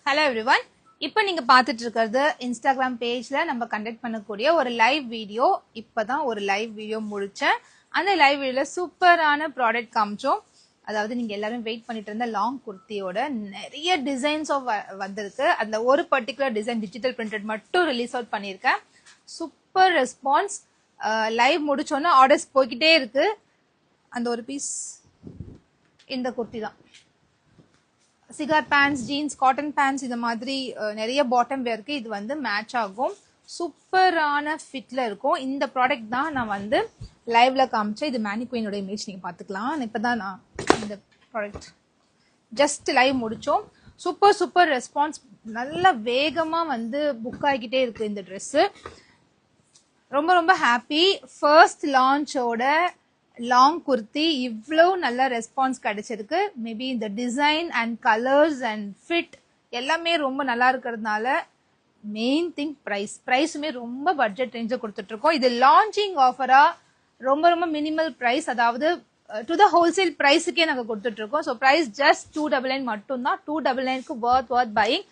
Hello everyone. இப்போ நீங்க பார்த்துட்டு இருக்கிறது Instagram பேஜ்ல நம்ம கண்டக்ட் பண்ணக்கூடிய ஒரு லைவ் வீடியோ. இப்பதான் ஒரு லைவ் வீடியோ முடிச்சேன். அந்த லைவ் வீடியோல சூப்பரான ப்ராடக்ட் காமிச்சோம். அதாவது நீங்க எல்லாரும் வெயிட் பண்ணிட்டு இருந்த லாங் குர்த்தியோட நிறைய டிசைன்ஸ் வந்திருக்கு. அதுல ஒரு பர்டிகுலர் டிசைன் டிஜிட்டல் பிரிண்டட் மட்டும் ரிலீஸ் அவுட் பண்ணியிருக்கேன். Super response. லைவ் முடிச்சோன்னா ஆர்டர்ஸ் போய்கிட்டே இருக்கு. அந்த ஒரு பீஸ் இந்த குர்த்தி தான். Cigar pants, jeans, cotton pants இந்த மாதிரி நிறைய பாட்டம் வேருக்கு இது வந்து மேட்ச் ஆகும். சூப்பரான ஃபிட்ல இருக்கும். இந்த ப்ராடக்ட் தான் நான் வந்து லைவ்ல காமிச்சேன். இது மேனிக்வீனோட இமேஜ் நீங்க பாத்துக்கலாம். இப்பதான் நான் இந்த ப்ராடக்ட் ஜஸ்ட் லைவ் முடிச்சோம். Super response. நல்ல வேகமா வந்து புக் ஆகிக்கிட்டே இருக்கு இந்த ட்ரெஸ். ரொம்ப ஹாப்பி. ஃபர்ஸ்ட் லான்ச்சோட லாங் குர்த்தி இவ்வளவு நல்ல ரெஸ்பான்ஸ் கிடைச்சிருக்கு. மேபி இந்த design and colours and fit எல்லாமே ரொம்ப நல்லா இருக்கிறதுனால மெயின் திங் ப்ரைஸுமே ரொம்ப பட்ஜெட் ரேஞ்சில் கொடுத்துட்டு இருக்கோம். இது லான்ச்சிங் ஆஃபரா ரொம்ப மினிமல் ப்ரைஸ், அதாவது டு த ஹோல்சேல் ப்ரைஸுக்கே நாங்கள் கொடுத்துட்டு இருக்கோம். ஸோ ப்ரைஸ் ஜஸ்ட் 299 மட்டும்தான். 299க்கு வர்த் பையிங்.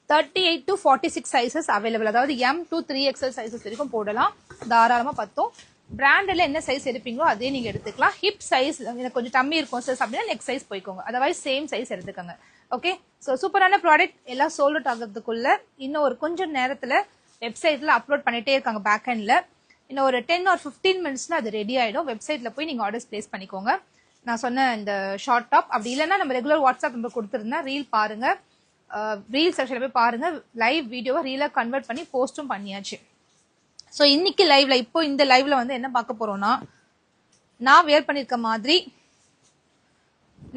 38 to 46 sizes available. அதாவது M to 3XL சைசஸ் வரைக்கும் போடலாம். தாராளமாக பத்தும். பிராண்டில் என்ன சைஸ் எடுப்பீங்களோ அதே நீங்க எடுத்துக்கலாம். ஹிப் சைஸ் எனக்கு கொஞ்சம் டம்மி இருக்கும் சார் அப்படின்னா நெக் சைஸ் போய்க்கோங்க. அதர்வைஸ் சேம் சைஸ் எடுத்துக்கோங்க. ஓகே, ஸோ சூப்பரான ப்ராடக்ட். எல்லாம் சோல்ட் அவுட் ஆகிறதுக்குள்ள இன்னும் ஒரு கொஞ்சம் நேரத்தில் வெப்சைட்ல அப்லோட் பண்ணிட்டே இருக்காங்க பேக் ஹேண்ட்ல. இன்னும் ஒரு 10 or 15 மினிட்ஸ்ல அது ரெடி ஆயிடும். வெப்சைட்ல போய் நீங்க ஆர்டர்ஸ் பிளேஸ் பண்ணிக்கோங்க. நான் சொன்ன இந்த ஷார்ட் டாப் அப்படி இல்லைன்னா நம்ம ரெகுலர் வாட்ஸ்அப் நம்பர் கொடுத்துருந்தேன். ரீல் பாருங்க, ரீல் செக்ஷன்ல போய் பாருங்க. லைவ் வீடியோவை ரீலா கன்வெர்ட் பண்ணி போஸ்டும் பண்ணியாச்சு. ஸோ இன்னைக்கு லைவ்ல இப்போ இந்த லைவ்ல வந்து என்ன பார்க்க போறோம்னா, நான் வேர் பண்ணிருக்க மாதிரி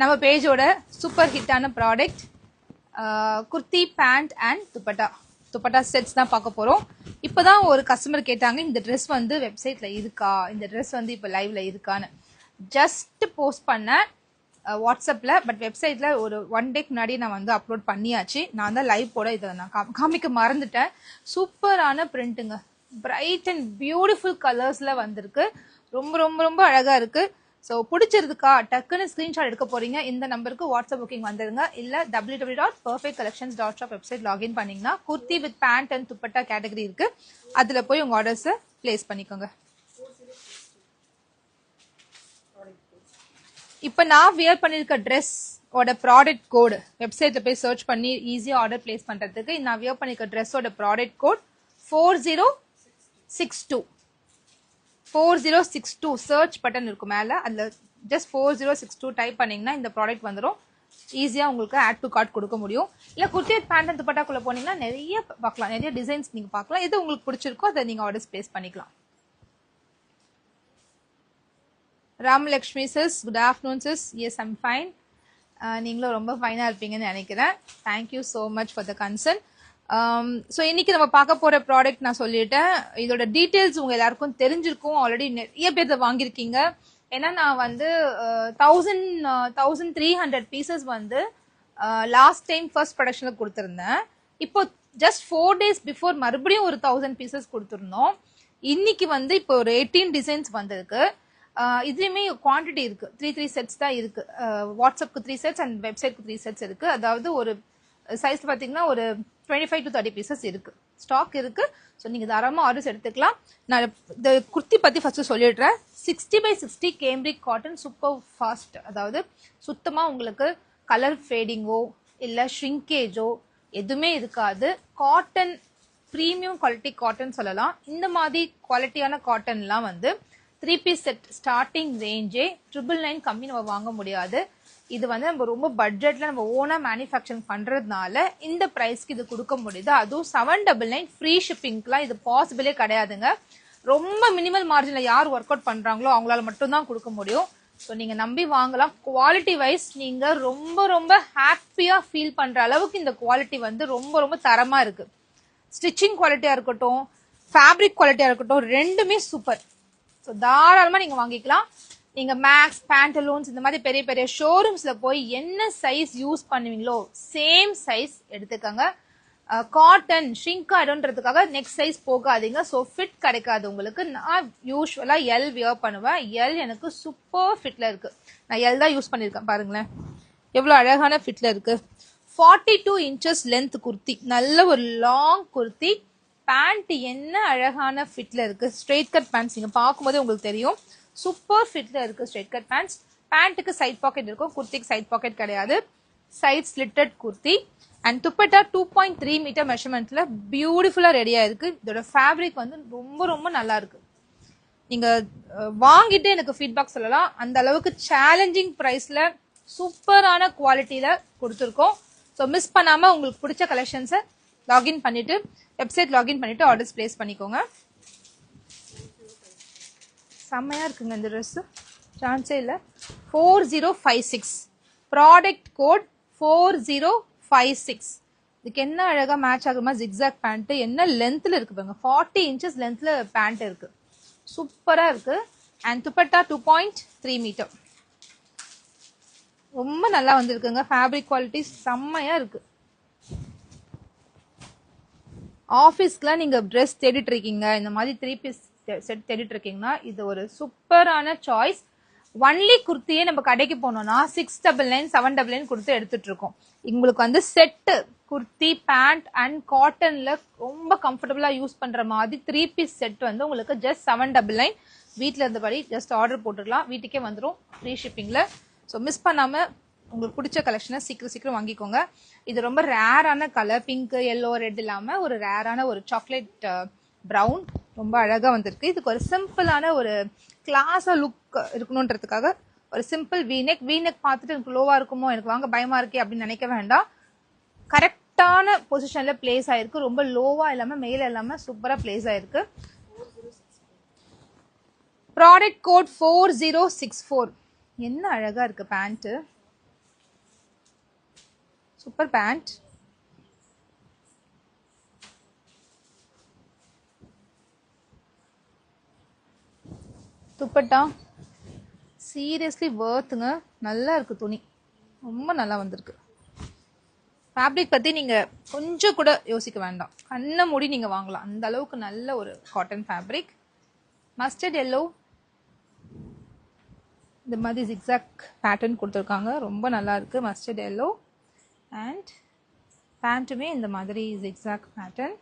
நம்ம பேஜோட சூப்பர் ஹிட்டான product kurti, pant and dupatta sets தான் பார்க்க போறோம். இப்போதான் ஒரு கஸ்டமர் கேட்டாங்க, இந்த ட்ரெஸ் வந்து வெப்சைட்ல இருக்கா, இந்த ட்ரெஸ் வந்து இப்போ லைவ்ல இருக்கான்னு. ஜஸ்ட் போஸ்ட் பண்ண வாட்ஸ்அப்ல, பட் வெப்சைட்ல ஒரு 1 டேக்கு முன்னாடி நான் வந்து அப்லோட் பண்ணியாச்சு. நான் தான் லைவ் போட இதை நான் காமிக்க மறந்துட்டேன். சூப்பரான பிரிண்ட்டுங்க, பிரைட் அண்ட் பியூட்டிஃபுல் கலர்ஸ்ல வந்திருக்கு. ரொம்ப அழகா இருக்கு. ஸோ பிடிச்சிருக்கா டக்குன்னு ஸ்கிரீன்ஷாட் எடுக்க போறீங்க. இந்த நம்பருக்கு வாட்ஸ்அப் புக்கிங் வந்துருங்க. இல்ல www.perfectcollections.shop வெப்சைட் லாகின் பண்ணீங்கன்னா kurti with pant and dupatta category இருக்கு. அதுல போய் உங்க ஆர்டர்ஸ் பிளேஸ் பண்ணிக்கோங்க. இப்ப நான் வியர் பண்ணிருக்க ட்ரெஸ் ஓட ப்ராடக்ட் கோடு வெப்சைட்ல போய் சர்ச் பண்ணி ஈஸியா ஆர்டர் பிளேஸ் பண்றதுக்கு நான் வியர் பண்ணிருக்க ட்ரெஸ்ஸோட ப்ராடக்ட் கோட் 4062 சர்ச் பட்டன் இருக்கும் மேல. அதுல ஜஸ்ட் 4062 டைப் பண்ணீங்கன்னா இந்த ப்ராடக்ட் வந்துடும். ஈஸியா உங்களுக்கு ஆட் டு கார்ட் கொடுக்க முடியும். இல்ல குர்த்தி பேண்ட் அண்ட் துப்பட்டாக்குள்ள போனீங்கன்னா நிறைய பார்க்கலாம், நிறைய டிசைன்ஸ் நீங்க பார்க்கலாம். எது உங்களுக்கு பிடிச்சிருக்கோ அதை நீங்க ஆர்டர்ஸ் பிளேஸ் பண்ணிக்கலாம். Ramalakshmi sis, good afternoon sis. Yes, I'm fine. நீங்களும் ரொம்ப ஃபைனா இருப்பீங்கன்னு நினைக்கிறேன். Thank you so much for the concern. So இன்னைக்கு நம்ம பார்க்க போற ப்ராடக்ட் நான் சொல்லிட்டேன். இதோட டீடைல்ஸ் உங்க எல்லாருக்கும் தெரிஞ்சிருக்கும். ஆல்ரெடி நிறைய பேர் இதை வாங்கியிருக்கீங்க. ஏன்னா நான் வந்து 1300 பீசஸ் வந்து லாஸ்ட் டைம் ஃபர்ஸ்ட் ப்ரொடக்ஷன்ல கொடுத்துருந்தேன். இப்போ ஜஸ்ட் 4 days பிஃபோர் மறுபடியும் ஒரு 1000 பீசஸ் கொடுத்துருந்தோம். இன்னைக்கு வந்து இப்போ ஒரு 18 டிசைன்ஸ் வந்திருக்கு. இதுலயுமே குவான்டிட்டி இருக்கு. 3 செட்ஸ் தான் இருக்கு. வாட்ஸ்அப்க்கு 3 செட்ஸ் அண்ட் வெப்சைட்க்கு 3 செட்ஸ் இருக்கு. அதாவது ஒரு சைஸ் பாத்தீங்கன்னா ஒரு 25 to 30 பீசஸ் இருக்கு, ஸ்டாக் இருக்கு. ஸோ நீங்க தாராளமா ஆர்டர்ஸ் எடுத்துக்கலாம். நான் இந்த குர்த்தி பத்தி ஃபர்ஸ்ட் சொல்லிடுறேன். 60x60 cambric cotton, super fast. அதாவது சுத்தமா உங்களுக்கு கலர் ஃபேடிங்கோ இல்ல ஷ்ரிங்கேஜோ எதுவுமே இருக்காது. காட்டன் பிரீமியம் குவாலிட்டி காட்டன் சொல்லலாம். இந்த மாதிரி குவாலிட்டியான காட்டன்லாம் வந்து 3 பீஸ் செட் ஸ்டார்டிங் ரேஞ்சே 999 கம்மி நம்ம வாங்க முடியாது. இது வந்து நம்ம ரொம்ப பட்ஜெட்ல நம்ம ஓனா மேனுஃபேக்சரிங் பண்றதுனால இந்த பிரைஸ்க்கு இது கொடுக்க முடியுது. அதுவும் 799 ஃப்ரீ ஷிப்பிங்க்குலாம் இது பாசிபிளே கிடையாதுங்க. ரொம்ப மினிமல் மார்ஜின்ல யார் ஒர்க் அவுட் பண்றாங்களோ அவங்களால மட்டும் தான் கொடுக்க முடியும். ஸோ நீங்க நம்பி வாங்கலாம். குவாலிட்டி வைஸ் நீங்க ரொம்ப ஹாப்பியா ஃபீல் பண்ற அளவுக்கு இந்த குவாலிட்டி வந்து ரொம்ப தரமா இருக்கு. ஸ்டிச்சிங் குவாலிட்டியா இருக்கட்டும், ஃபேப்ரிக் குவாலிட்டியா இருக்கட்டும், ரெண்டுமே சூப்பர். ஸோ தாராளமா நீங்க வாங்கிக்கலாம். நீங்க மேக்ஸ், பேண்டலூன்ஸ் இந்த மாதிரி பெரிய ஷோரூம்ஸ்ல போய் என்ன சைஸ் யூஸ் பண்ணுவீங்களோ சேம் சைஸ் எடுத்துக்கோங்க. காட்டன் ஷ்ரிங்க் ஆயிடும்ன்றதுக்காக நெக்ஸ்ட் சைஸ் போகாதீங்க. ஸோ ஃபிட் கிடைக்காது உங்களுக்கு. நான் யூஸ்வலா எல் வியர் பண்ணுவேன். எல் எனக்கு சூப்பர் ஃபிட்ல இருக்கு. நான் எல் தான் யூஸ் பண்ணிருக்கேன். பாருங்களேன் எவ்வளவு அழகான ஃபிட்ல இருக்கு. 42 inches லென்த் குர்த்தி, நல்ல ஒரு லாங் குர்த்தி. பேண்ட் என்ன அழகான ஃபிட்ல இருக்கு. ஸ்ட்ரெயிட் கட் பேண்ட்ஸ் நீங்க பார்க்கும்போது உங்களுக்கு தெரியும், சூப்பர் ஃபிட்ல இருக்கு ஸ்ட்ரெயிட் கட் பேண்ட்ஸ். பேண்ட்டுக்கு சைட் பாக்கெட் இருக்கும், குர்த்திக்கு சைட் பாக்கெட் கிடையாது. Side slitted kurti. And dupatta 2.3 metre மெஷர்மெண்ட்ல பியூட்டிஃபுல்லா ரெடியா இருக்கு. இதோட ஃபேப்ரிக் வந்து ரொம்ப ரொம்ப நல்லா இருக்கு. நீங்க வாங்கிட்டு எனக்கு ஃபீட்பேக் சொல்லலாம். அந்த அளவுக்கு சேலஞ்சிங் பிரைஸ்ல சூப்பரான குவாலிட்டியில கொடுத்துருக்கோம். ஸோ மிஸ் பண்ணாம உங்களுக்கு பிடிச்ச கலெக்ஷன்ஸை லாகின் பண்ணிட்டு வெப்சைட் லாகின் பண்ணிட்டு ஆர்டர்ஸ் பிளேஸ் பண்ணிக்கோங்க. செம்மையா இருக்குங்க இந்த ட்ரெஸ், சான்ஸே இல்லை. 4056 ப்ராடக்ட் கோட் 4056. இதுக்கு என்ன அழகா மேட்ச் ஆகுமா ஜிக்ஸாக் பேண்ட். என்ன லென்த்ல இருக்கு பாருங்க, 40 inches லென்த்ல பேண்ட் இருக்கு, சூப்பரா இருக்கு. அண்ட் துப்பட்டா 2.3 மீட்டர், ரொம்ப நல்லா வந்திருக்குங்க. ஃபேப்ரிக் குவாலிட்டி செம்மையா இருக்கு. ஆஃபீஸ்க்குலாம் நீங்க ட்ரெஸ் தேடிட்டு இருக்கீங்க, இந்த மாதிரி 3 பீஸ் செட் தேடிட்டு இருக்கீங்கன்னா இது ஒரு சூப்பரான சாய்ஸ். ஒன்லி குர்த்தியே நம்ம கடைக்கு போனோம்னா 699 799 கொடுத்து எடுத்துட்டு இருக்கோம். உங்களுக்கு வந்து செட்டு குர்த்தி பேண்ட் அண்ட் காட்டன்ல ரொம்ப கம்ஃபர்டபுளா யூஸ் பண்ற மாதிரி 3 பீஸ் செட் வந்து உங்களுக்கு ஜஸ்ட் 799. வீட்டில் இருந்தபடி ஜஸ்ட் ஆர்டர் போட்டுக்கலாம், வீட்டுக்கே வந்துடும் ஃப்ரீ ஷிப்பிங்ல. ஸோ மிஸ் பண்ணாம உங்களுக்கு பிடிச்ச கலெக்ஷனை சீக்கிரம் வாங்கிக்கோங்க. இது ரொம்ப ரேரான கலர், பிங்க் எல்லோ ரெட் இல்லாம ஒரு ரேரான ஒரு சாக்லேட் ப்ரௌன், ரொம்ப அழகா வந்திருக்கு. இதுக்கு ஒரு சிம்பிளான ஒரு கிளாஸா லுக் இருக்கணும்ன்றதுக்காக ஒரு சிம்பிள் வீநெக். வீநெக் பார்த்துட்டு எனக்கு லோவா இருக்குமோ, எனக்கு வாங்க பயமா இருக்கே அப்படின்னு நினைக்க வேண்டாம். கரெக்டான பொசிஷன்ல பிளேஸ் ஆயிருக்கு, ரொம்ப லோவா இல்லாம மேல இல்லாம சூப்பரா பிளேஸ் ஆயிருக்கு. Product code 4064. என்ன அழகா இருக்கு pant, super pant. Dupatta seriously வர்த்துங்க, நல்லா இருக்கு துணி, ரொம்ப நல்லா வந்திருக்கு. ஃபேப்ரிக் பத்தி நீங்க கொஞ்சம் கூட யோசிக்க வேண்டாம், கண்ணை மூடி நீங்க வாங்கலாம், அந்த அளவுக்கு நல்ல ஒரு காட்டன் ஃபேப்ரிக். மஸ்டர்ட் எல்லோ, இந்த மாதிரி ஜிக்ஸாக் பேட்டர்ன் கொடுத்துருக்காங்க, ரொம்ப நல்லா இருக்கு. மஸ்டர்ட் எல்லோ அண்ட் பேண்ட்டுமே இந்த மாதிரி ஜிக்ஸாக் பேட்டர்ன்.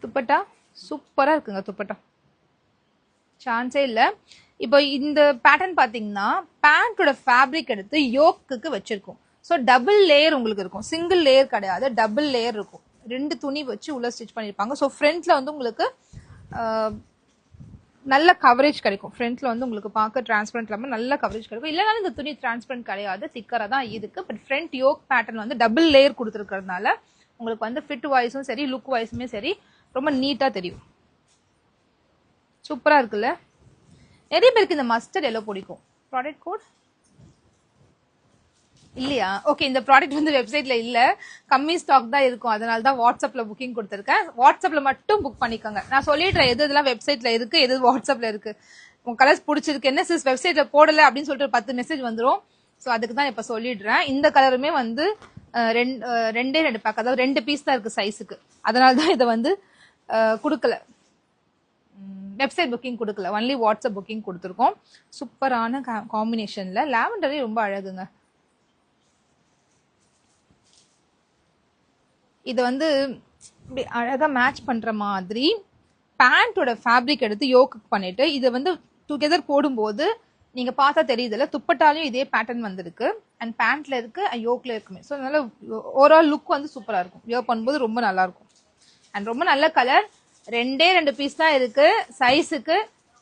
துப்பட்டா சூப்பரா இருக்குங்க, துப்பட்டா சான்ஸே இல்லை. இப்போ இந்த பேட்டர்ன் பாத்தீங்கன்னா பேண்டோட ஃபேப்ரிக் எடுத்து யோக்குக்கு வச்சிருக்கோம். ஸோ டபுள் லேயர் உங்களுக்கு இருக்கும், சிங்கிள் லேயர் கிடையாது, டபுள் லேயர் இருக்கும். 2 துணி வச்சு உள்ள ஸ்டிச் பண்ணிருப்பாங்க. ஸோ ஃப்ரண்ட்ல வந்து உங்களுக்கு நல்ல கவரேஜ் கிடைக்கும். ஃப்ரண்ட்ல வந்து உங்களுக்கு பார்க்க டிரான்ஸ்பரண்ட் இல்லாமல் நல்ல கவரேஜ் கிடைக்கும். இல்லைனாலும் இந்த துணி டிரான்ஸ்பரண்ட் கிடையாது, திக்கரா தான் இருக்கு. பட் ஃப்ரண்ட் யோக் பேட்டர்ன் வந்து டபுள் லேயர் கொடுத்துருக்கிறதுனால உங்களுக்கு வந்து ஃபிட் வாய்ஸும் சரி லுக் வாய்ஸுமே சரி ரொம்ப நீட்டா தெரியும். சூப்பரா இருக்குல்ல. நிறைய பேருக்கு இந்த மஸ்டர்ட் எல்லோ பிடிக்கும். ப்ராடக்ட் கோட் இல்லையா? ஓகே, இந்த ப்ராடக்ட் வந்து வெப்சைட்ல இல்ல, கம்மி ஸ்டாக் தான் இருக்கும், அதனால தான் வாட்ஸ்அப்ல புக்கிங் கொடுத்துருக்கேன். வாட்ஸ்அப்ல மட்டும் புக் பண்ணிக்கோங்க. நான் சொல்லிடுறேன் எது இதெல்லாம் வெப்சைட்ல இருக்கு, எது வாட்ஸ்அப்ல இருக்கு. உங்க கலர்ஸ் பிடிச்சிருக்கு, என்ன சிஸ் வெப்சைட்ல போடல அப்படின்னு சொல்லிட்டு 10 மெசேஜ் வந்துடும். ஸோ அதுக்கு தான் இப்ப சொல்லிடுறேன். இந்த கலருமே வந்து 2 பேக், அதாவது 2 பீஸ் தான் இருக்கு சைஸுக்கு, அதனால தான் இதை வந்து கொடுக்கல, வெப்சைட் புக்கிங் கொடுக்கல, ஒன்லி வாட்ஸ்அப் புக்கிங் கொடுத்துருக்கோம். சூப்பரான காம்பினேஷன்ல லாவெண்டரே ரொம்ப அழகுங்க. இது வந்து அழகா மேட்ச் பண்ற மாதிரி பேண்டோட ஃபேப்ரிக் எடுத்து யோக்கு பண்ணிட்டு இதை வந்து டுகெதர் போடும்போது நீங்க பார்த்தா தெரியுதுல, துப்பட்டாலையும் இதே பேட்டர்ன் வந்திருக்கு அண்ட் பேண்ட்ல இருக்கு யோக்ல இருக்குமே. ஸோ அதனால ஓவரால் லுக் வந்து சூப்பரா இருக்கும், யோ பண்ணும்போது ரொம்ப நல்லா இருக்கும். அண்ட் ரொம்ப நல்ல கலர், 2 பீஸ் தான் இருக்கு சைஸுக்கு.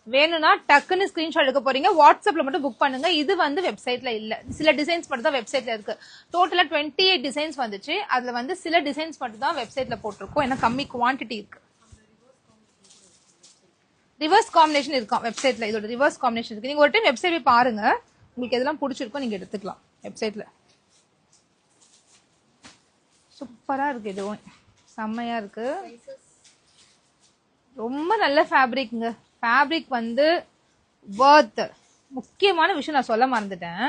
வேணும்னா டக்குன்னு ஸ்கிரீன்ஷாட் எடுக்க போறீங்க, வாட்ஸ்அப்ல மட்டும் புக் பண்ணுங்க. இது வந்து வெப்சைட்ல இல்ல, சில டிசைன்ஸ் மட்டும் தான் வெப்சைட்ல இருக்கு. டோட்டலா 28 டிசைன்ஸ் வந்துச்சு, அதுல வந்து சில டிசைன்ஸ் மட்டும் தான் வெப்சைட்ல போட்டிருக்கோம், ஏன்னா கம்மி குவான்டிட்டி இருக்கு. ரிவர்ஸ் காம்பினேஷன் இருக்கும் வெப்சைட்ல, இதோட ரிவர்ஸ் காம்பினேஷன் இருக்கு. நீங்க ஒரு டைம் வெப்சைட் போய் பாருங்க, உங்களுக்கு எதெல்லாம் பிடிச்சிருக்கோ நீங்க எடுத்துக்கலாம் வெப்சைட்ல. சூப்பரா இருக்கு, இதுவும் செம்மையா இருக்கு, ரொம்ப நல்ல ஃபேப்ரிக்ங்க. ஃபேப்ரிக் வந்து வர்த். முக்கியமான விஷயம் நான் சொல்ல மறந்துட்டேன்,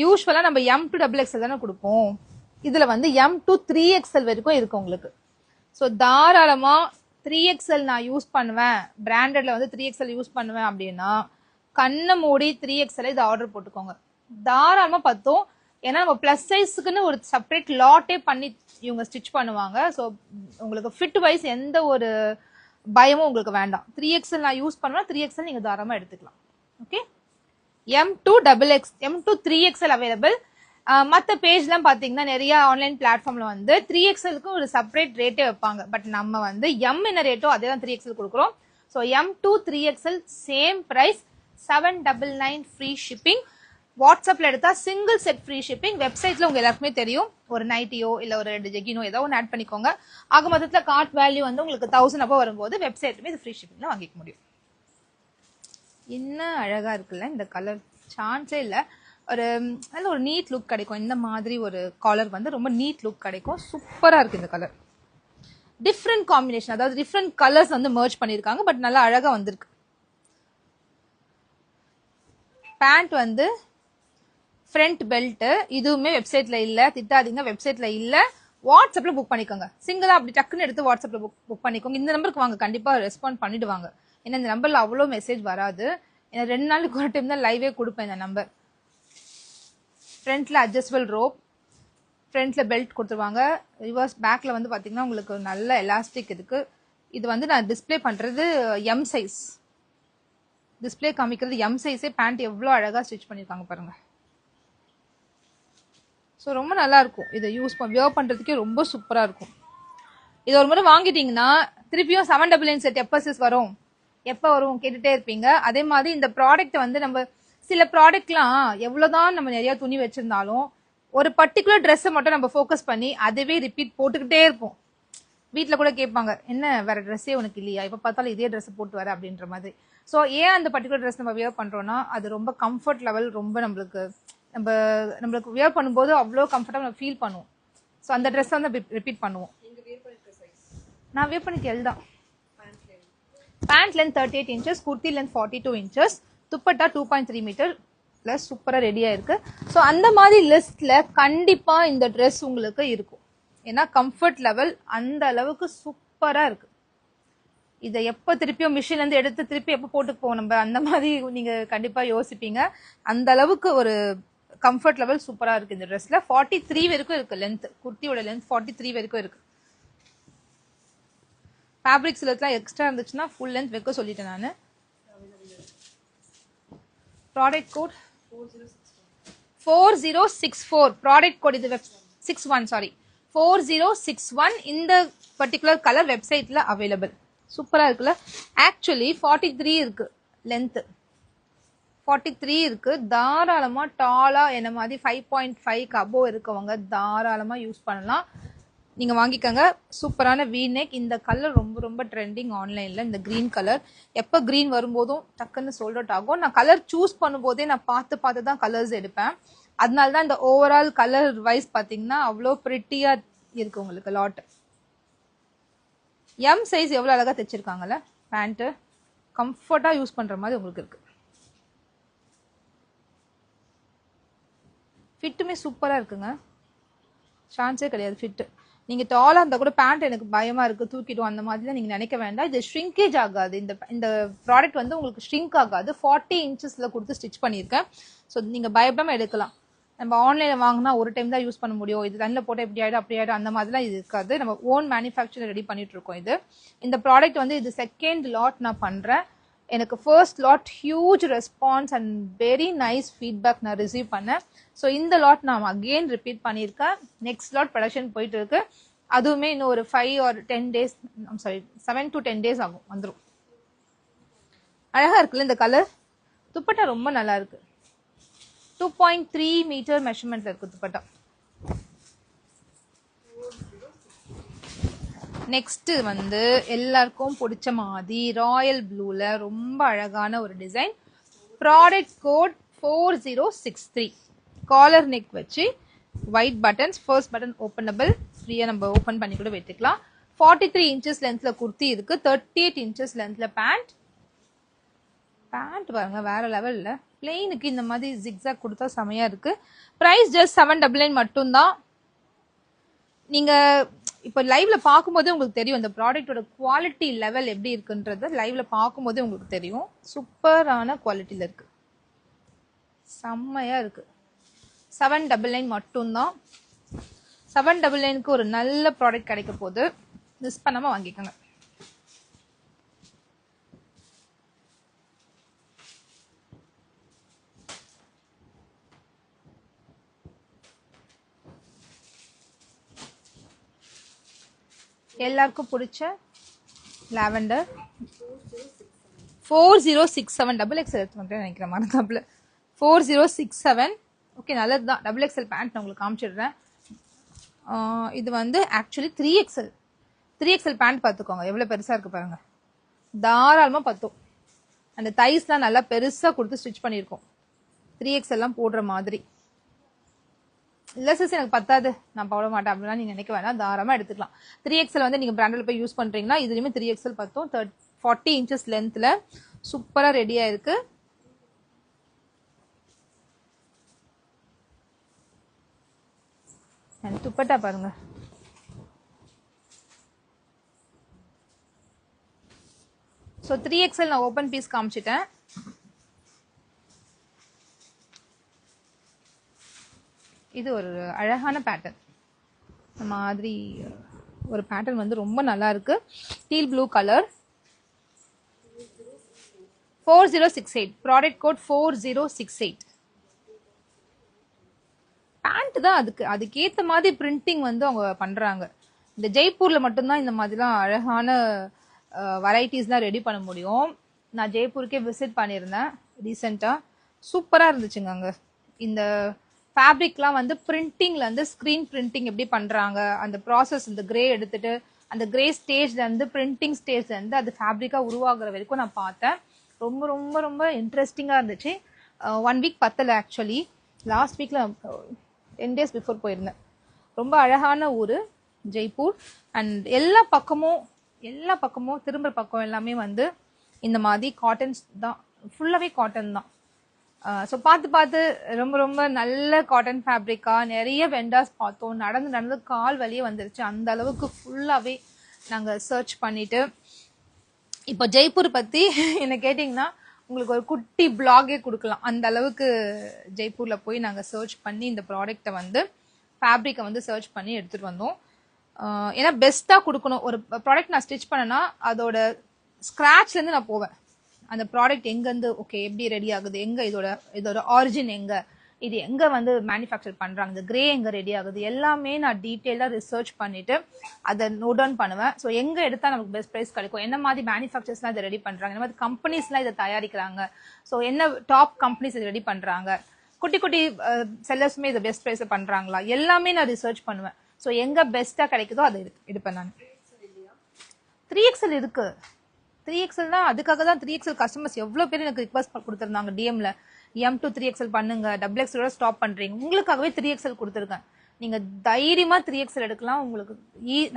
யூஸ்வலா நம்ம M to XXL தானே கொடுப்போம், இதுல வந்து M to 3XL வரைக்கும் இருக்கு உங்களுக்கு. ஸோ தாராளமா 3XL நான் யூஸ் பண்ணுவேன், பிராண்டட்ல வந்து 3XL யூஸ் பண்ணுவேன் அப்படின்னா கண்ணை மூடி 3XL இது ஆர்டர் போட்டுக்கோங்க. தாராளமா பத்தும். ஏன்னா நம்ம பிளஸ் சைஸ்க்குன்னு ஒரு செப்பரேட் லாட்டே பண்ணி இவங்க ஸ்டிச் பண்ணுவாங்க. ஸோ உங்களுக்கு ஃபிட் வைஸ் எந்த ஒரு பயமும் உங்களுக்கு வேண்டாம். 3XL நான் யூஸ் பண்ணுவேன், 3XL நீங்க தாராளமா எடுத்துக்கலாம். Okay, M2 3XL available. மற்ற பேஜ்லாம் பார்த்தீங்கன்னா நிறைய ஆன்லைன் பிளாட்ஃபார்ம்ல வந்து 3XLக்கு ஒரு செப்பரேட் ரேட்டே வைப்பாங்க. பட் நம்ம வந்து M என்ன ரேட்டோ அதே தான் 3XL கொடுக்குறோம். So M2 3XL same price, 799 free shipping. வாட்ஸ்அப்ல எடுத்தா சிங்கிள் செட் ஃப்ரீ ஷிப்பிங். வெப்சைட்ல உங்க எல்லாருக்குமே தெரியும், ஒரு நைட்டியோ இல்ல ஒரு 2 ஜெகினோ ஏதோ ஒன்று ஆட் பண்ணிக்கோங்க. ஆக மொத்தத்துல கார்ட் வேல்யூ வந்து உங்களுக்கு 1000 அப்போ வரும்போது வெப்சைட்லுமே இது ஃப்ரீ ஷிப்பிங்ல வாங்கிக்க முடியும். என்ன அழகா இருக்குல்ல இந்த கலர், சான்ஸே இல்லை. ஒரு நல்ல ஒரு நீட் லுக் கிடைக்கும். இந்த மாதிரி ஒரு காலர் வந்து ரொம்ப நீட் லுக் கிடைக்கும். சூப்பரா இருக்கு இந்த கலர். டிஃப்ரெண்ட் காம்பினேஷன், அதாவது டிஃப்ரெண்ட் கலர்ஸ் வந்து மர்ஜ் பண்ணிருக்காங்க. பட் நல்லா அழகா வந்திருக்கு. பேண்ட் வந்து ஃப்ரண்ட் பெல்ட், இதுவுமே வெப்சைட்ல இல்ல, திட்டாதீங்க, வெப்சைட்ல இல்ல. வாட்ஸ்அப்ல புக் பண்ணிக்கோங்க. சிங்கிளா அப்படி டக்குன்னு எடுத்து வாட்ஸ்அப்ல புக் பண்ணிக்கோங்க. இந்த நம்பருக்கு வாங்க, கண்டிப்பா ரெஸ்பாண்ட் பண்ணிடுவாங்க. ஏன்னா இந்த நம்பர்ல அவ்வளோ மெசேஜ் வராது. ஏன்னா 2 நாளுக்கு ஒரு டைம் தான் லைவே கொடுப்பேன் இந்த நம்பர். ஃப்ரண்ட்ல அட்ஜஸ்டபிள் ரோப், ஃப்ரண்ட்ல பெல்ட் கொடுத்துருவாங்க. ரிவர்ஸ் பேக்ல வந்து பாத்தீங்கன்னா உங்களுக்கு நல்ல எலாஸ்டிக் இருக்கு. இது வந்து நான் டிஸ்பிளே பண்றது எம் சைஸ், டிஸ்பிளே காமிக்கிறது எம் சைஸே. பேண்ட் எவ்வளோ அழகா ஸ்டிச் பண்ணிருக்காங்க பாருங்க. ஸோ ரொம்ப நல்லா இருக்கும். இதை வியர் பண்றதுக்கே ரொம்ப சூப்பரா இருக்கும். இது ஒரு முறை வாங்கிட்டீங்கன்னா திருப்பியும் 799 செட் எப்போ வரும் கேட்டுட்டே இருப்பீங்க. அதே மாதிரி இந்த ப்ராடக்ட் வந்து நம்ம சில ப்ராடக்ட்லாம் எவ்வளவுதான் நம்ம நிறைய துணி வச்சிருந்தாலும் ஒரு பர்டிகுலர் ட்ரெஸ்ஸை மட்டும் நம்ம ஃபோக்கஸ் பண்ணி அதுவே ரிப்பீட் போட்டுக்கிட்டே இருப்போம். வீட்டில் கூட கேட்பாங்க, என்ன வேற ட்ரெஸ்ஸே உனக்கு இல்லையா, இப்போ பார்த்தாலும் இதே ட்ரெஸ் போட்டு வர அப்படின்ற மாதிரி. ஸோ ஏன் அந்த பர்டிகுலர் ட்ரெஸ் நம்ம வியர் பண்றோம்னா அது ரொம்ப கம்ஃபர்ட் லெவல், ரொம்ப நம்மளுக்கு வியர் பண்ணும்போது அவ்வளோ கம்ஃபர்டபுள் நம்ம ஃபீல் பண்ணுவோம். ஸோ அந்த ட்ரெஸ் வந்து ரிப்பீட் பண்ணுவோம். நான் வியர் பண்ணிக்க எல் தான். Pant length 38 inches, kurti length 42 inches, dupatta 2.3 meter plus சூப்பரா ரெடியா இருக்கு. ஸோ அந்த மாதிரி லிஸ்ட்ல கண்டிப்பா இந்த ட்ரெஸ் உங்களுக்கு இருக்கும். ஏன்னா கம்ஃபர்ட் லெவல் அந்த அளவுக்கு சூப்பரா இருக்கு. இதை எப்போ திருப்பியும் மிஷின்ல இருந்து எடுத்து திருப்பி எப்போ போட்டுக்குவோம் நம்ம, அந்த மாதிரி நீங்க கண்டிப்பா யோசிப்பீங்க. அந்த அளவுக்கு ஒரு கம்ஃபர்ட் லெவல் சூப்பரா இருக்கு இந்த ட்ரெஸ்ல. 43 வரைக்கும் இருக்கு லென்த், குர்த்தியோட லென்த் 43 வரைக்கும் இருக்கு. ஃபேப்ரிக் சிலத்துலாம் எக்ஸ்ட்ரா இருந்துச்சுன்னா ஃபுல் லென்த் வைக்க சொல்லிட்டேன் நான். Product code 4064. ப்ராடக்ட் கோட் இது 61, சாரி 4061. இந்த பர்டிகுலர் கலர் வெப்சைட்ல அவைலபிள். சூப்பரா இருக்குல்ல. ஆக்சுவலி 43 இருக்கு லென்த், 43 இருக்கு. தாராளமா டாலா என்ன மாதிரி 5.5 அபோவ் இருக்கவங்க தாராளமா யூஸ் பண்ணலாம். நீங்க வாங்கிக்கோங்க. சூப்பரான வி நெக். இந்த கலர் ரொம்ப ரொம்ப ட்ரெண்டிங் ஆன்லைன்ல. இந்த கிரீன் கலர் எப்போ கிரீன் வரும்போதும் டக்குன்னு சோல்ட் அவுட் ஆகும். நான் கலர் சூஸ் பண்ணும்போதே நான் பார்த்து தான் கலர்ஸ் எடுப்பேன். அதனால தான் இந்த ஓவரால் கலர் வைஸ் பாத்தீங்கன்னா அவ்வளோ பிரிட்டியா இருக்கு உங்களுக்கு லாட். எம் சைஸ் எவ்வளவு அழகா தைச்சிருக்காங்கல்ல. பேண்ட் கம்ஃபர்ட்டா யூஸ் பண்ற மாதிரி உங்களுக்கு இருக்கு. ஃபிட்டுமே சூப்பரா இருக்குங்க, சான்ஸே கிடையாது ஃபிட். நீங்க டாலா இருந்தா கூட பேண்ட் எனக்கு பயமா இருக்கு தூக்கிடும் அந்த மாதிரிலாம் நீங்க நினைக்க வேண்டாம். இது ஷ்ரிங்கேஜ் ஆகாது. இந்த ப்ராடக்ட் வந்து உங்களுக்கு ஷ்ரிங்க் ஆகாது. 40 inchesல கொடுத்து ஸ்டிச் பண்ணியிருக்கேன். ஸோ நீங்க பயப்படாம எடுக்கலாம். நம்ம ஆன்லைன்ல வாங்கினா ஒரு டைம் தான் யூஸ் பண்ண முடியும். இது தண்ணில் போட்டால் எப்படி ஆயிடும் அப்படி ஆயிடும் அந்த மாதிரிலாம் இது இருக்காது. நம்ம ஓன் மேனுஃபேக்சர் ரெடி பண்ணிட்டு இருக்கோம். இந்த ப்ராடக்ட் வந்து இது செகண்ட் லாட் நான் பண்றேன். எனக்கு first lot huge response and very nice feedback நான் ரிசீவ் பண்ணேன். ஸோ இந்த லாட் நான் அகெயின் ரிப்பீட் பண்ணியிருக்கேன். நெக்ஸ்ட் லாட் ப்ரொடக்ஷன் போயிட்டு இருக்கு. அதுவுமே இன்னும் ஒரு 5 or 10 days, sorry 7 to 10 days ஆகும், வந்துடும். அழகா இருக்குல்ல இந்த கலர். துப்பட்டா ரொம்ப நல்லா இருக்கு. 2.3 meter மெஷர்மெண்ட்ல இருக்கு துப்பட்டா. நெக்ஸ்ட் வந்து எல்லாருக்கும் பிடிச்ச மாதிரி ராயல் ப்ளூல ரொம்ப அழகான ஒரு design. Product code 4063. Collar neck வச்சு white buttons, first button openable, ஃப்ரீயா நம்ம ஓபன் பண்ணி கூட வெட்டிக்கலாம். 43 inches லென்த்ல குர்த்தி இருக்கு. 38 inches லென்த்ல பேண்ட் பாருங்க வேற லெவல்ல. பிளெயினுக்கு இந்த மாதிரி ஜிக்ஸாக் கொடுத்தா செமையா இருக்கு. பிரைஸ் ஜஸ்ட் 799 மட்டும்தான். நீங்க இப்போ லைவ்ல பார்க்கும்போது உங்களுக்கு தெரியும் இந்த ப்ராடக்ட்டோட குவாலிட்டி லெவல் எப்படி இருக்குன்றது லைவ்ல பார்க்கும்போது உங்களுக்கு தெரியும். சூப்பரான குவாலிட்டியில இருக்கு, செம்மையா இருக்கு. 799 மட்டும்தான். 799க்கு ஒரு நல்ல ப்ராடக்ட் கிடைக்க போகுது, மிஸ் பண்ணாம வாங்கிக்கோங்க. எல்லாருக்கும் பிடிச்ச லாவெண்டர் 4067 டபுள் எக்ஸ்எல் எடுத்து மட்டும் நினைக்கிறேன் மறக்காமல 4067. ஓகே, நல்லதுதான். டபுள் எக்ஸ்எல் பேண்ட் நான் உங்களுக்கு காமிச்சிடுறேன். இது வந்து ஆக்சுவலி 3XL 3XL பேண்ட் பார்த்துக்கோங்க எவ்வளோ பெருசாக இருக்கு பாருங்க, தாராளமாக பத்தும். அந்த தைஸ்லாம் நல்லா பெருசாக கொடுத்து ஸ்டிச் பண்ணியிருக்கோம், 3XLலாம் போடுற மாதிரி. இல்லை சிஸ் எனக்கு பத்தாது நான் போட மாட்டேன் அப்படின்னா நீங்கள் நினைக்க வேணாம், தாராளமாக எடுத்துக்கலாம். 3XL வந்து நீங்கள் பிராண்டில் போய் யூஸ் பண்ணுறீங்கன்னா இதுலேயுமே 3XL பத்தும். 40 இன்ச்சஸ் லென்த்தில் சூப்பராக ரெடியாக இருக்கு. துப்பட்டா பாருங்க, ஸோ 3XL நான் ஓப்பன் பீஸ் காமிச்சிட்டேன். இது ஒரு அழகான பேட்டர்ன், இந்த மாதிரி ஒரு பேட்டர்ன் வந்து ரொம்ப நல்லா இருக்கு. Teal blue colour, 4068 product code 4068. Pant தான் அதுக்கேற்ற மாதிரி பிரிண்டிங் வந்து அவங்க பண்றாங்க. இந்த ஜெய்ப்பூர்ல மட்டும்தான் இந்த மாதிரிலாம் அழகான வெரைட்டிஸ்லாம் ரெடி பண்ண முடியும். நான் ஜெய்ப்பூருக்கே விசிட் பண்ணியிருந்தேன் ரீசெண்டாக, சூப்பராக இருந்துச்சுங்க. அங்கே இந்த ஃபேப்ரிக்லாம் வந்து பிரிண்டிங்ல வந்து ஸ்க்ரீன் பிரிண்டிங் எப்படி பண்றாங்க, அந்த ப்ராசஸ், இந்த கிரே எடுத்துட்டு அந்த கிரே ஸ்டேஜ்ல இருந்து பிரிண்டிங் ஸ்டேஜ்ல இருந்து அது ஃபேப்ரிக்கா உருவாகுற வரைக்கும் நான் பார்த்தேன். ரொம்ப ரொம்ப ரொம்ப இன்ட்ரெஸ்டிங்கா இருந்துச்சு. 1 வீக் பத்தல, ஆக்சுவலி லாஸ்ட் வீக்ல 10 days பிஃபோர் போயிருந்தேன். ரொம்ப அழகான ஊர் ஜெய்ப்பூர். அண்ட் எல்லா பக்கமும் திரும்புற பக்கம் எல்லாமே வந்து இந்த மாதிரி காட்டன்ஸ் தான், ஃபுல்லாவே காட்டன் தான். ஸோ பார்த்து ரொம்ப ரொம்ப நல்ல காட்டன் ஃபேப்ரிக்கா நிறைய வெண்டாஸ் பார்த்தோம். நடந்து கால் வலியே வந்துருச்சு, அந்த அளவுக்கு ஃபுல்லாகவே நாங்கள் சர்ச் பண்ணிட்டு. இப்போ ஜெய்ப்பூர் பற்றி என்ன கேட்டிங்கன்னா உங்களுக்கு ஒரு குட்டி பிளாகே கொடுக்கலாம். அந்த அளவுக்கு ஜெய்ப்பூரில் போய் நாங்கள் சர்ச் பண்ணி இந்த ப்ராடக்டை வந்து ஃபேப்ரிக்கை வந்து சர்ச் பண்ணி எடுத்துகிட்டு வந்தோம். ஏன்னா பெஸ்ட்டாக கொடுக்கணும். ஒரு ப்ராடக்ட் நான் ஸ்டிச் பண்ணேன்னா அதோட ஸ்க்ராட்ச்லேருந்து நான் போவேன். அந்த ப்ராடக்ட் எங்கேருந்து ஓகே எப்படி ரெடி ஆகுது, எங்கே இதோட ஆரிஜின் எங்கே, இது எங்கே வந்து மேனுஃபேக்சர் பண்ணுறாங்க, இந்த கிரே எங்கே ரெடி ஆகுது, எல்லாமே நான் டீட்டெயிலாக ரிசர்ச் பண்ணிவிட்டு அதை நோட் டவுன் பண்ணுவேன். ஸோ எங்கே எடுத்தால் நமக்கு பெஸ்ட் ப்ரைஸ் கிடைக்கும், என்ன மாதிரி மேனுஃபேக்சர்ஸ்லாம் இதை ரெடி பண்ணுறாங்க, என்ன மாதிரி கம்பெனிஸ்லாம் இதை தயாரிக்கிறாங்க, ஸோ என்ன டாப் கம்பெனிஸ் இதை ரெடி பண்ணுறாங்க, குட்டி செல்லர்ஸுமே இதை பெஸ்ட் ப்ரைஸை பண்ணுறாங்களா, எல்லாமே நான் ரிசர்ச் பண்ணுவேன். ஸோ எங்கே பெஸ்ட்டாக கிடைக்குதோ அதை எடுப்பேன் நான். 3XL இருக்கு, 3XL தான். அதுக்காக தான் 3XL கஸ்டமர்ஸ் எவ்வளோ பேர் எனக்கு ரிக்வஸ்ட் கொடுத்துருந்தாங்க டிஎம்ல, M2 3XL பண்ணுங்க, XXL ஸ்டாப் பண்றீங்க, உங்களுக்காகவே 3XL கொடுத்துருக்கேன். நீங்க தைரியமா 3XL எடுக்கலாம், உங்களுக்கு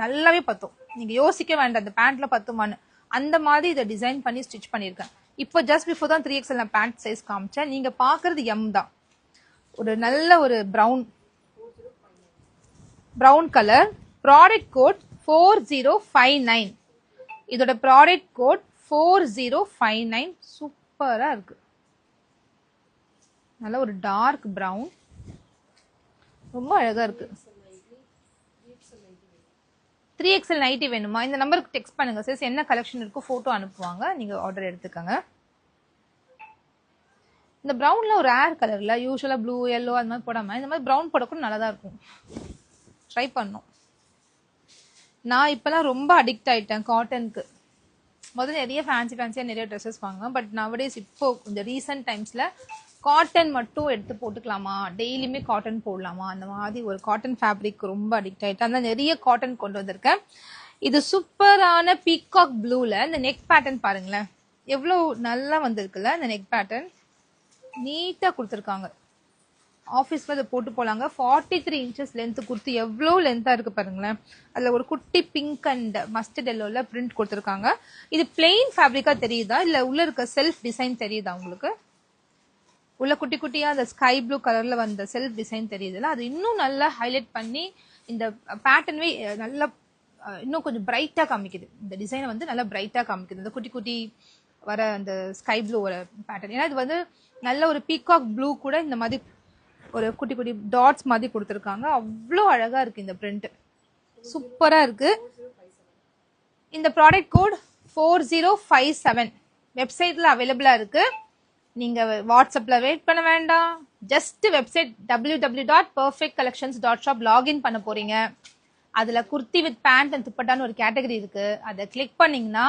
நல்லாவே பத்தும். நீங்க யோசிக்க வேண்டாம் இந்த பேண்ட்ல பத்துமான்னு, அந்த மாதிரி இதை டிசைன் பண்ணி ஸ்டிச் பண்ணியிருக்கேன். இப்போ ஜஸ்ட் பிஃபோர் தான் 3XL நான் பேண்ட் சைஸ் காமிச்சேன். நீங்க பாக்குறது M தான். ஒரு நல்ல ஒரு ப்ரௌன் கலர், ப்ராடக்ட் கோட் 4059. இதோட ப்ராடக்ட் கோட் 4059. சூப்பரா இருக்கு, நல்ல ஒரு டார்க் பிரவுன், ரொம்ப அழகா இருக்கு. 3XL நைட்டி வேணுமா, இந்த நம்பருக்கு டெக்ஸ்ட் பண்ணுங்க சார். என்ன கலெக்ஷன் இருக்கோ போட்டோ அனுப்புவாங்க, நீங்க ஆர்டர் எடுத்துக்கோங்க. இந்த பிரவுன்ல ஒரு ரேர் கலர்ல யூஸ்வலா ப்ளூ எல்லோ அந்த மாதிரி போடாம இந்த மாதிரி பிரவுன் போடக்கூட நல்லா தான் இருக்கும். ட்ரை பண்ணோம். நான் இப்பெல்லாம் ரொம்ப அடிக்ட் ஆயிட்டேன் காட்டனுக்கு. முதல்ல நிறைய ஃபேன்சியா நிறைய ட்ரெஸ்ஸஸ் வாங்குவேன். பட் நவடேஸ் இப்போ இந்த ரீசெண்ட் டைம்ஸ்ல காட்டன் மட்டும் எடுத்து போட்டுக்கலாமா, டெய்லியுமே காட்டன் போடலாமா, அந்த மாதிரி ஒரு காட்டன் ஃபேப்ரிக் ரொம்ப அடிக்ட் ஆயிட்டேன். அந்த நிறைய காட்டன் கொண்டு வந்திருக்கேன். இது சூப்பரான பீகாக் ப்ளூல இந்த நெக் பேட்டர்ன் பாருங்களேன், எவ்வளோ நல்லா வந்திருக்குல்ல. இந்த நெக் பேட்டர்ன் நீட்டா கொடுத்துருக்காங்க. ஆஃபீஸ்ல இதை போட்டு போலாங்க. 43 இன்ச்சஸ் லென்த் கொடுத்து எவ்வளோ லென்த்தா இருக்கு பாருங்களேன். அதுல ஒரு குட்டி பிங்க் அண்ட் மஸ்டர்ட் எல்லோல பிரிண்ட் கொடுத்துருக்காங்க. இது பிளெயின் ஃபேப்ரிக்கா தெரியுதா இல்ல உள்ள இருக்க செல்ஃப் டிசைன் தெரியுதா உங்களுக்கு? உள்ள குட்டியா அந்த ஸ்கை ப்ளூ கலர்ல வந்த செல்ஃப் டிசைன் தெரியுதுல்ல, அது இன்னும் நல்லா ஹைலைட் பண்ணி இந்த பேட்டர்னே நல்லா இன்னும் கொஞ்சம் பிரைட்டா காமிக்குது. இந்த டிசைனை வந்து நல்லா பிரைட்டா காமிக்குது. இந்த குட்டி குட்டி வர அந்த ஸ்கை ப்ளூ வர பேட்டர்ன். ஏன்னா இது வந்து நல்ல ஒரு பீகாக் ப்ளூ கூட இந்த மாதிரி ஒரு குட்டி குட்டி டாட்ஸ் மாதிரி கொடுத்துருக்காங்க. அவ்வளோ அழகா இருக்கு இந்த பிரிண்ட், சூப்பரா இருக்கு. இந்த ப்ராடக்ட் கோட் 4057 வெப்சைட்ல அவைலபிளா இருக்கு. நீங்க வாட்ஸ்அப்ல வெயிட் பண்ண வேண்டாம். ஜஸ்ட் வெப்சைட் www.perfectcollections.shop லாகின் பண்ண போறீங்க. அதுல குர்த்தி வித் பேண்ட் அண்ட் துப்பட்டான்னு ஒரு கேட்டகரி இருக்கு. அதை கிளிக் பண்ணீங்கன்னா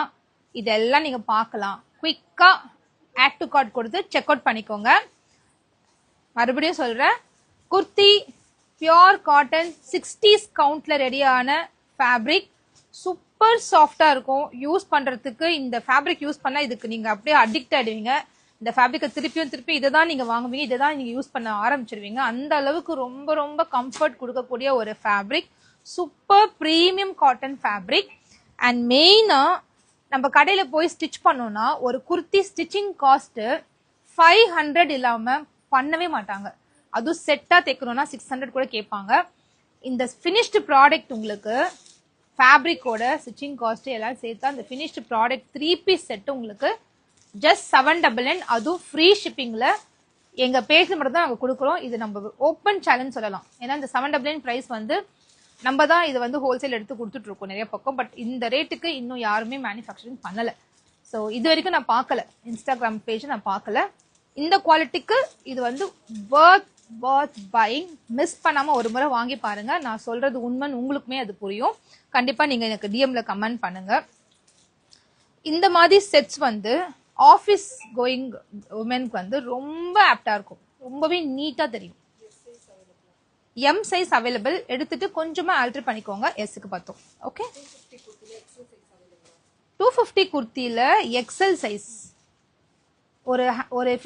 இதெல்லாம் நீங்க பார்க்கலாம். குயிக்கா ஆட் டு கார்ட் கொடுத்து செக் அவுட் பண்ணிக்கோங்க. மறுபடியும் சொல்றேன், குர்த்தி பியோர் காட்டன் 60s கவுண்ட்ல ரெடியான ஃபேப்ரிக், சூப்பர் சாஃப்டா இருக்கும். யூஸ் பண்றதுக்கு இந்த ஃபேப்ரிக் யூஸ் பண்ணா இதுக்கு நீங்க அப்படியே அடிக்ட் ஆயிடுவீங்க. இந்த ஃபேப்ரிக்கை திருப்பி இதை தான் நீங்க வாங்குவீங்க, இதை தான் நீங்க யூஸ் பண்ண ஆரம்பிச்சிருவீங்க. அந்த அளவுக்கு ரொம்ப ரொம்ப கம்ஃபர்ட் கொடுக்கக்கூடிய ஒரு fabric, super premium cotton fabric. And மெயினா நம்ம கடையில போய் ஸ்டிச் பண்ணோம்னா ஒரு குர்த்தி ஸ்டிச்சிங் காஸ்ட் 500 இல்லாம பண்ணவே மாட்டாங்க. அதுவும் செட்டா தைக்கணும்னா 600 கூட கேட்பாங்க. இந்த ஃபினிஷ்டு ப்ராடக்ட் உங்களுக்கு ஃபேப்ரிக்கோட ஸ்டிச்சிங் காஸ்ட் எல்லாம் சேர்த்தா அந்த ஃபினிஷ்டு ப்ராடக்ட் 3 பீஸ் செட் உங்களுக்கு ஜஸ்ட் 799. அதுவும் ஃப்ரீ ஷிப்பிங்ல எங்க பேஜ்ல மட்டும் தான் நாங்க கொடுக்குறோம். இது நம்ம ஓப்பன் சேலஞ்ச் சொல்லலாம். ஏன்னா இந்த 799 பிரைஸ் வந்து நம்ம தான் இது வந்து ஹோல்சேல் எடுத்து கொடுத்துட்டு இருக்கோம் நிறைய பக்கம். பட் இந்த ரேட்டுக்கு இன்னும் யாருமே மேனுஃபேக்சரிங் பண்ணல. ஸோ இது வரைக்கும் நான் பார்க்கல, இன்ஸ்டாகிராம் பேஜ் நான் பார்க்கல. இந்த குவாலிட்டிக்கு இது வந்து worth buying. மிஸ் பண்ணாம ஒரு முறை வாங்கி பாருங்க. நான் சொல்றது உண்மைன்னு உங்களுக்குமே அது புரியும். கண்டிப்பா நீங்க எனக்கு டிஎம்ல கமெண்ட் பண்ணுங்க. இந்த மாதிரி செட்ஸ் வந்து ஆஃபீஸ் கோயிங் உமனுக்கு வந்து ரொம்ப ஆப்டா இருக்கும், ரொம்பவே நீட்டா தெரியும். M size available. எடுத்துட்டு கொஞ்சமா ஆல்டர் பண்ணிக்கோங்க. எஸ்க்கு பார்த்தோம். ஓகே, 250 குர்த்தியில எக்ஸல் சைஸ் ஒரு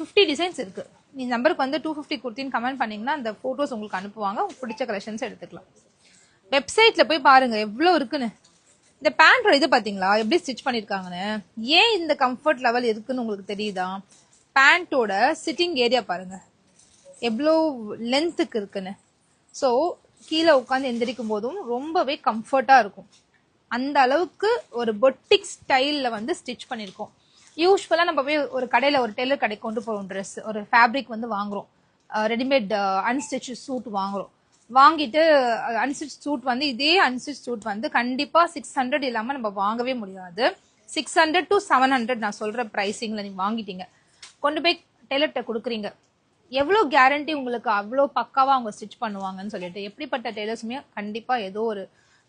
50 டிசைன்ஸ் இருக்கு. நீ நம்பருக்கு வந்து 250 குர்த்தின்னு கமெண்ட் பண்ணீங்கன்னா அந்த போட்டோஸ் உங்களுக்கு அனுப்புவாங்க. பிடிச்ச கலெக்ஷன்ஸ் எடுத்துக்கலாம். வெப்சைட்ல போய் பாருங்க எவ்வளவு இருக்குன்னு. இந்த பேண்டோட இது பாத்தீங்களா எப்படி ஸ்டிச் பண்ணிருக்காங்கன்னு. ஏன் இந்த கம்ஃபர்ட் லெவல் இருக்குன்னு உங்களுக்கு தெரியுதா? பேண்டோட சிட்டிங் ஏரியா பாருங்க எவ்வளோ லென்த்துக்கு இருக்குன்னு. ஸோ கீழே உட்காந்து எந்திரிக்கும் போதும் ரொம்பவே கம்ஃபர்ட்டா இருக்கும். அந்த அளவுக்கு ஒரு பொட்டிக் ஸ்டைல்ல வந்து ஸ்டிச் பண்ணிருக்கோம். யூஸ்வலா நம்ம போய் ஒரு கடையில ஒரு டெய்லர் கடைக்கு கொண்டு போறோம், ட்ரெஸ் ஒரு ஃபேப்ரிக் வந்து வாங்குறோம், ரெடிமேட் அன்ஸ்டிச் சூட் வாங்குறோம். வாங்கிட்டு அன்ஸ்டிச் சூட் வந்து இதே அன்ஸ்டிச் சூட் வந்து கண்டிப்பா 600 இல்லாம நம்ம வாங்கவே முடியாது. 600 to 700 நான் சொல்ற பிரைசிங்ல நீங்க வாங்கிட்டீங்க, கொண்டு போய் டெய்லர்கிட்ட கொடுக்குறீங்க. எவ்வளவு கேரண்டி உங்களுக்கு அவ்வளோ பக்காவா அவங்க ஸ்டிச் பண்ணுவாங்கன்னு சொல்லிட்டு. எப்படிப்பட்ட டெய்லர்ஸுமே கண்டிப்பா ஏதோ ஒரு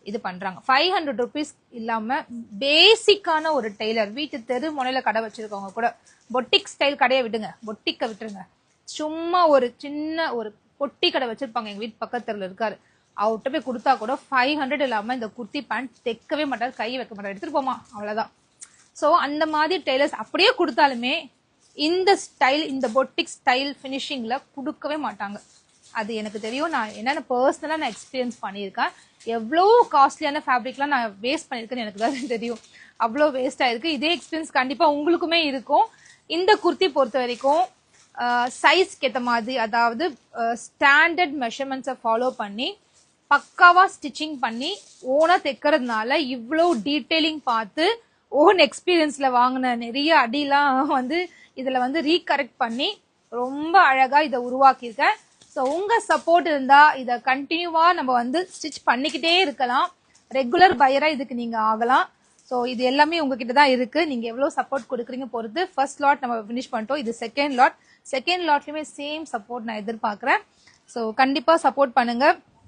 இது பண்றாங்க. 500 rupees இல்லாம பேசிக்கான ஒரு டெய்லர், வீட்டு தெரு முனையில கடை வச்சிருக்கவங்க கூட, பொட்டிக் ஸ்டைல் கடையை விடுங்க, பொட்டிக்க விட்டுருங்க, சும்மா ஒரு சின்ன ஒரு பொட்டி கடை வச்சிருப்பாங்க, எங்க வீட்டு பக்கத்துல இருக்காரு, அவர்கிட்ட போய் கொடுத்தா கூட 500 இல்லாம இந்த குர்த்தி பேண்ட் தைக்கவே மாட்டாரு, கை வைக்க மாட்டாரு, எடுத்துட்டு போமா அவ்வளவுதான். சோ அந்த மாதிரி டெய்லர்ஸ் அப்படியே கொடுத்தாலுமே இந்த ஸ்டைல், இந்த பொட்டிக் ஸ்டைல் பினிஷிங்ல கொடுக்கவே மாட்டாங்க. அது எனக்கு தெரியும். நான் என்னென்ன பர்சனலா நான் எக்ஸ்பீரியன்ஸ் பண்ணியிருக்கேன். எவ்வளோ காஸ்ட்லியான ஃபேப்ரிக்லாம் நான் வேஸ்ட் பண்ணியிருக்கேன்னு எனக்கு தான் தெரியும். அவ்வளோ வேஸ்ட் ஆயிருக்கு. இதே எக்ஸ்பீரியன்ஸ் கண்டிப்பா உங்களுக்குமே இருக்கும். இந்த குர்த்தி பொறுத்த வரைக்கும் சைஸ்க்கு ஏற்ற மாதிரி, அதாவது ஸ்டாண்டர்ட் மெஷர்மெண்ட்ஸை ஃபாலோ பண்ணி பக்காவா ஸ்டிச்சிங் பண்ணி ஓனா தைக்கிறதுனால இவ்வளோ டீட்டெயிலிங் பார்த்து ஓன் எக்ஸ்பீரியன்ஸ்ல வாங்கின நிறைய அடிலாம் வந்து இதுல வந்து ரீகரெக்ட் பண்ணி ரொம்ப அழகா இதை உருவாக்கியிருக்கேன். ஸோ உங்க சப்போர்ட் இருந்தா இதை கண்டினியூவா நம்ம வந்து ஸ்டிச் பண்ணிக்கிட்டே இருக்கலாம். ரெகுலர் பையரா இதுக்கு நீங்க ஆகலாம். ஸோ இது எல்லாமே உங்ககிட்ட தான் இருக்கு. நீங்க எவ்வளவு சப்போர்ட் கொடுக்குறீங்க பொறுத்து. ஃபர்ஸ்ட் லாட் நம்ம ஃபினிஷ் பண்ணிட்டோம். இது செகண்ட் லாட். செகண்ட் லாட்லயுமே சேம் சப்போர்ட் நான் எதிர்பார்க்கிறேன். ஸோ கண்டிப்பா சப்போர்ட் பண்ணுங்க.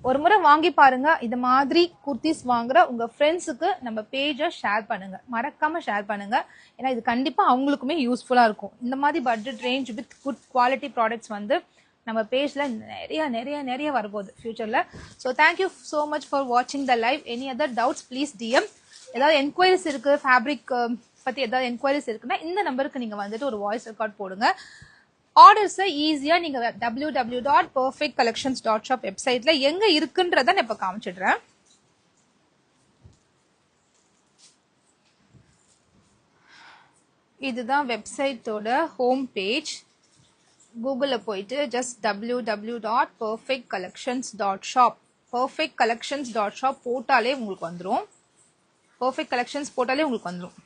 ஒரு முறை வாங்கி பாருங்க. இது மாதிரி குர்த்திஸ் வாங்குற உங்க ஃப்ரெண்ட்ஸுக்கு நம்ம பேஜை ஷேர் பண்ணுங்க, மறக்காம ஷேர் பண்ணுங்க. ஏன்னா இது கண்டிப்பா அவங்களுக்குமே யூஸ்ஃபுல்லா இருக்கும். இந்த மாதிரி budget range with good quality products வந்து நம்ம பேஜ்ல நிறைய நிறைய நிறைய வரப்போகுது ஃபியூச்சர்ல. So thank you so much for வாட்சிங் the live. Any other doubts please DM. ஏதாவது என்கொயரிஸ் இருக்கு, ஃபேப்ரிக் பத்தி ஏதாவது என்கொயரிஸ் இருக்குன்னா இந்த நம்பருக்கு நீங்க வந்துட்டு ஒரு வாய்ஸ் ரெக்கார்ட் போடுங்க. ஆர்டர்ஸை ஈஸியா நீங்க www.perfectcollections.shop வெப்சைட்ல எங்க இருக்குன்றத நான் இப்ப காமிச்சிடுறேன். இதுதான் வெப்சைட்டோட ஹோம் பேஜ். கூகுள்ல போயிட்டு ஜஸ்ட் www.perfectcollections.shop perfectcollections.shop போட்டாலே உங்களுக்கு வந்துடும். பர்ஃபெக்ட் கலெக்ஷன்ஸ் போட்டாலே உங்களுக்கு வந்துடும்,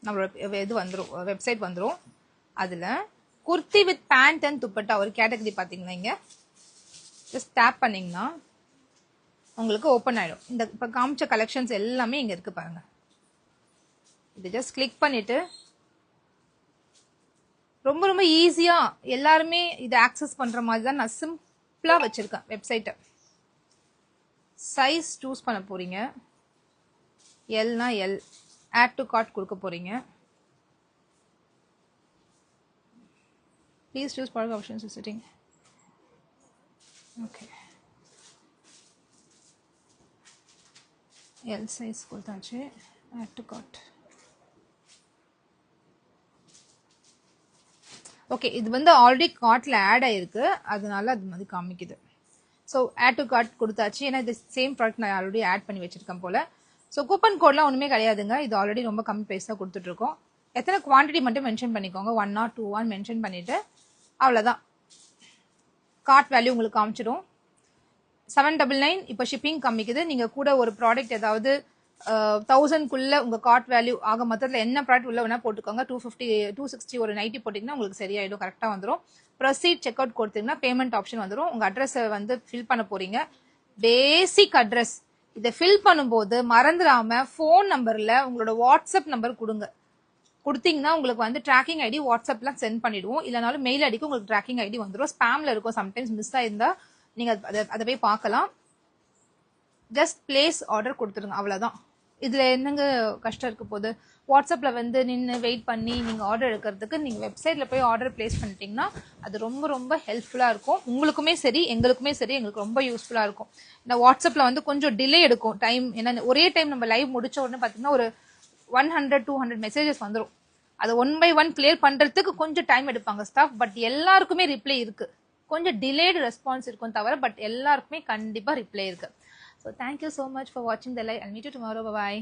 நம்மளோட இது வந்துடும், வெப்சைட் வந்துடும். அதில் kurti with pant and dupatta ஒரு கேட்டகரி பார்த்தீங்கன்னா இங்கே ஜஸ்ட் டேப் பண்ணிங்கன்னா உங்களுக்கு ஓப்பன் ஆகிடும். இந்த இப்போ காமிச்ச கலெக்ஷன்ஸ் எல்லாமே இங்கே இருக்குது பாருங்கள். இது ஜஸ்ட் கிளிக் பண்ணிவிட்டு ரொம்ப ரொம்ப ஈஸியாக எல்லாருமே இதை ஆக்சஸ் பண்ணுற மாதிரி தான் நான் சிம்பிளாக வச்சுருக்கேன் வெப்சைட்டை. சைஸ் சூஸ் பண்ண போகிறீங்க, எல்னா எல், ஆட் டு கார்ட் கொடுக்க போகிறீங்க. Please choose product options setting. Okay, L size கொடுத்தாச்சு, ஆட் டு கார்ட். ஓகே, இது வந்து ஆல்ரெடி கார்ட்டில் ஆட் ஆகிருக்கு, அதனால அது மாதிரி காமிக்குது. ஸோ ஆட் டு கார்ட் கொடுத்தாச்சு, ஏன்னா இது சேம் ப்ராடக்ட் நான் ஆல்ரெடி ஆட் பண்ணி வச்சுருக்கேன் போல். ஸோ கூப்பன் கோட்லாம் ஒன்றுமே கிடையாதுங்க, இது ஆல்ரெடி ரொம்ப கம்மி ப்ரைஸ் தான் கொடுத்துட்ருக்கோம். எத்தனை குவான்டிட்டி மட்டும் மென்ஷன் பண்ணிக்கோங்க, 1 or 2 மென்ஷன் பண்ணிவிட்டு அவ்வளோதான். கார்ட் வேல்யூ உங்களுக்கு காமிச்சிடும். 799 இப்போ ஷிப்பிங் காமிக்குது. நீங்கள் கூட ஒரு ப்ராடக்ட் ஏதாவது 1000க்குள்ளே உங்கள் கார்ட் வேல்யூ ஆக மொத்தத்தில் என்ன ப்ராடக்ட் உள்ள வேணால் போட்டுக்கோங்க. 250 260 ஒரு 90 போட்டிங்கன்னா உங்களுக்கு சரியாயிடும், கரெக்டாக வந்துடும். ப்ரொசீட் செக் அவுட் கொடுத்தீங்கன்னா பேமெண்ட் ஆப்ஷன் வந்துடும். உங்கள் அட்ரஸை வந்து ஃபில் பண்ண போகிறீங்க, பேசிக் அட்ரஸ். இதை ஃபில் பண்ணும்போது மறந்துடாமல் ஃபோன் நம்பரில் உங்களோட வாட்ஸ்அப் நம்பர் கொடுத்தீங்கன்னா உங்களுக்கு வந்து ட்ராக்கிங் ஐடி வாட்ஸ்அப்லாம் சென்ட் பண்ணிவிடுவோம். இல்லைனாலும் மெயில் ஐடிக்கு உங்களுக்கு ட்ராக்கிங் ஐடி வந்துடும். ஸ்பேமில் இருக்கும், சம்டைம்ஸ் மிஸ் ஆயிருந்தால் நீங்கள் அதை போய் பார்க்கலாம். ஜஸ்ட் பிளேஸ் ஆர்டர் கொடுத்துருங்க, அவ்வளோதான். இதில் என்னங்க கஷ்டம் இருக்க போது? வாட்ஸ்அப்பில் வந்து நின்று வெயிட் பண்ணி நீங்கள் ஆர்டர் எடுக்கிறதுக்கு நீங்கள் வெப்சைட்டில் போய் ஆர்டர் பிளேஸ் பண்ணிட்டீங்கன்னா அது ரொம்ப ரொம்ப ஹெல்ப்ஃபுல்லாக இருக்கும். உங்களுக்குமே சரி எங்களுக்குமே சரி, எங்களுக்கு ரொம்ப யூஸ்ஃபுல்லாக இருக்கும். இந்த வாட்ஸ்அப்பில் வந்து கொஞ்சம் டிலே எடுக்கும் டைம். ஏன்னா ஒரே டைம் நம்ம லைவ் முடிச்ச உடனே பார்த்தீங்கன்னா ஒரு 100-200 மெசேஜஸ் வந்துடும். அதை 1 by 1 கிளியர் பண்ணுறதுக்கு கொஞ்சம் டைம் எடுப்பாங்க ஸ்டாஃப். பட் எல்லாருக்குமே ரிப்ளை இருக்குது. கொஞ்சம் டிலேடு ரெஸ்பான்ஸ் இருக்கும் தவிர பட் எல்லாருக்குமே கண்டிப்பாக ரிப்ளை இருக்குது. So thank you so much for watching the live. I'll meet you tomorrow. Bye bye.